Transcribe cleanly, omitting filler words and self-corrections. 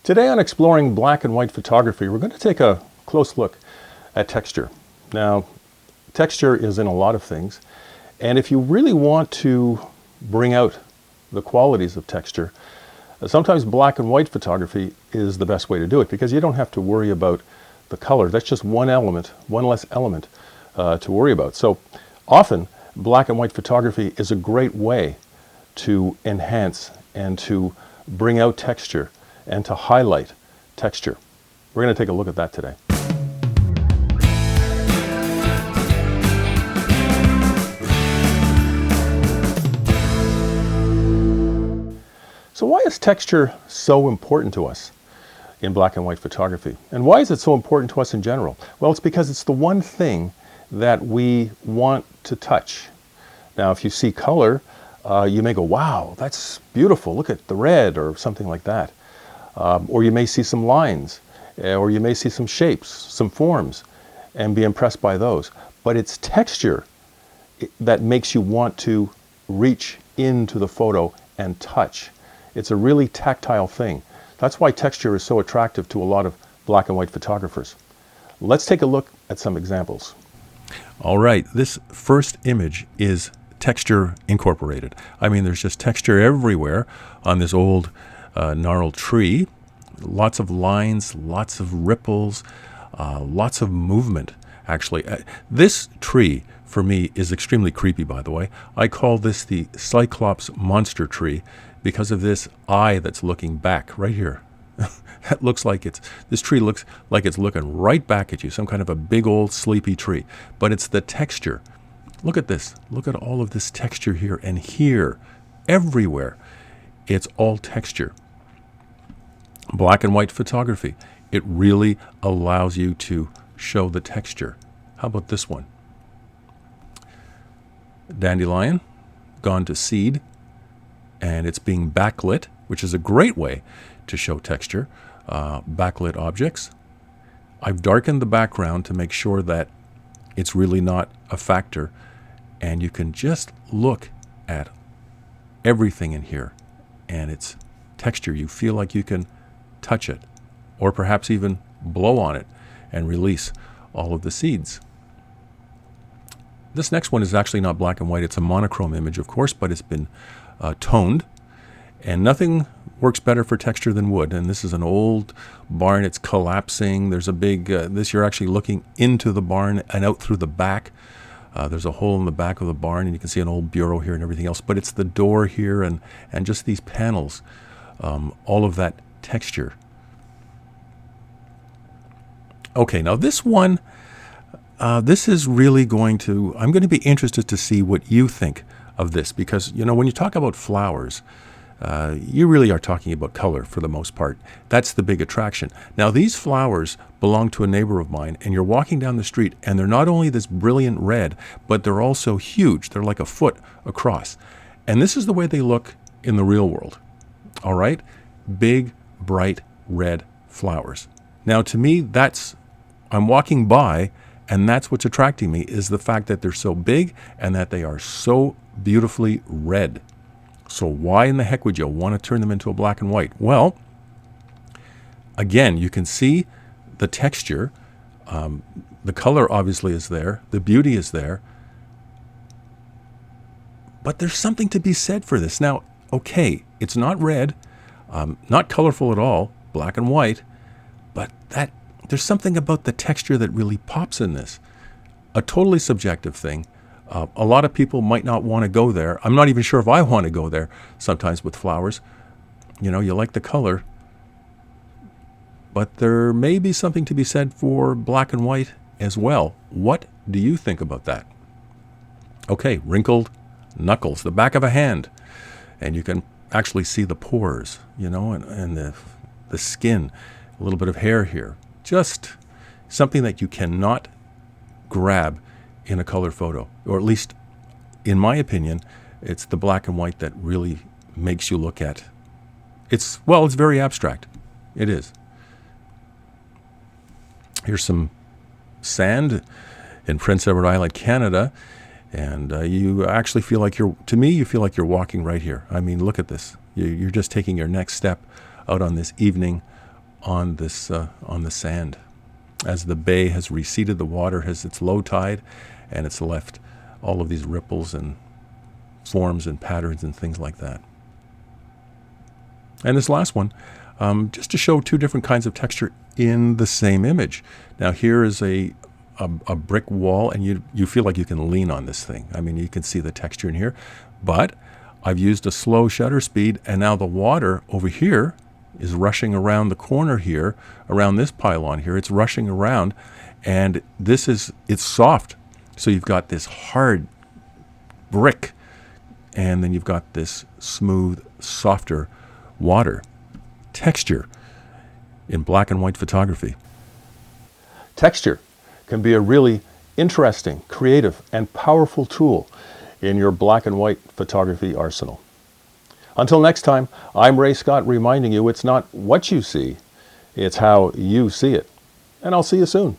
Today on Exploring Black and White Photography, we're going to take a close look at texture. Now, texture is in a lot of things, and if you really want to bring out the qualities of texture, sometimes black and white photography is the best way to do it because you don't have to worry about the color. That's just one element, one less element to worry about. So often, black and white photography is a great way to enhance and to bring out texture and to highlight texture. We're going to take a look at that today. So why is texture so important to us in black and white photography? And why is it so important to us in general? Well, it's because it's the one thing that we want to touch. Now, if you see color, you may go, wow, that's beautiful. Look at the red or something like that. Or you may see some lines, or you may see some shapes, some forms, and be impressed by those. But it's texture that makes you want to reach into the photo and touch. It's a really tactile thing. That's why texture is so attractive to a lot of black and white photographers. Let's take a look at some examples. All right, this first image is texture incorporated. I mean, there's just texture everywhere on this old gnarled tree. Lots of lines, lots of ripples, lots of movement, actually. This tree, for me, is extremely creepy, by the way. I call this the Cyclops monster tree because of this eye that's looking back right here. That looks like this tree looks like it's looking right back at you, some kind of a big old sleepy tree. But it's the texture. Look at this. Look at all of this texture here and here, everywhere. It's all texture. Black and white photography, it really allows you to show the texture. How about this one? Dandelion, gone to seed, and it's being backlit, which is a great way to show texture. Backlit objects. I've darkened the background to make sure that it's really not a factor, and you can just look at everything in here, and it's texture. You feel like you can touch it, or perhaps even blow on it and release all of the seeds. This next one is actually not black and white. It's a monochrome image, of course, but it's been toned, and nothing works better for texture than wood. And this is an old barn. It's collapsing. There's a big, you're actually looking into the barn and out through the back. There's a hole in the back of the barn, and you can see an old bureau here and everything else. But it's the door here and just these panels, all of that texture. Okay, now this one, this is really I'm going to be interested to see what you think of this, because, you know, when you talk about flowers, you really are talking about color for the most part. That's the big attraction. Now, these flowers belong to a neighbor of mine, and you're walking down the street, and they're not only this brilliant red, but they're also huge. They're like a foot across. And this is the way they look in the real world. All right? Big, bright red flowers. Now, to me, I'm walking by, and that's what's attracting me, is the fact that they're so big and that they are so beautifully red. So why in the heck would you want to turn them into a black and white? Well, again, you can see the texture. The color obviously is there. The beauty is there. But there's something to be said for this. Now, okay, it's not red, not colorful at all, black and white, but there's something about the texture that really pops in this. A totally subjective thing. A lot of people might not want to go there. I'm not even sure if I want to go there sometimes with flowers. You know, you like the color, but there may be something to be said for black and white as well. What do you think about that? Okay, wrinkled knuckles, the back of a hand, and you can actually see the pores, you know, and the skin, a little bit of hair here. Just something that you cannot grab in a color photo, or at least in my opinion, it's the black and white that really makes you look at. It's very abstract. It is. Here's some sand in Prince Edward Island, Canada, and you actually feel like you feel like you're walking right here. I mean, look at this. You're just taking your next step out on this evening on the sand. As the bay has receded, the water has its low tide, and it's left all of these ripples and forms and patterns and things like that. And this last one, just to show two different kinds of texture in the same image. Now here is a brick wall, and you feel like you can lean on this thing. I mean, you can see the texture in here, but I've used a slow shutter speed, and now the water over here is rushing around the corner here, around this pylon here. It's rushing around, and it's soft. So you've got this hard brick, and then you've got this smooth, softer water. Texture in black and white photography. Texture can be a really interesting, creative, and powerful tool in your black and white photography arsenal. Until next time, I'm Ray Scott reminding you it's not what you see, it's how you see it. And I'll see you soon.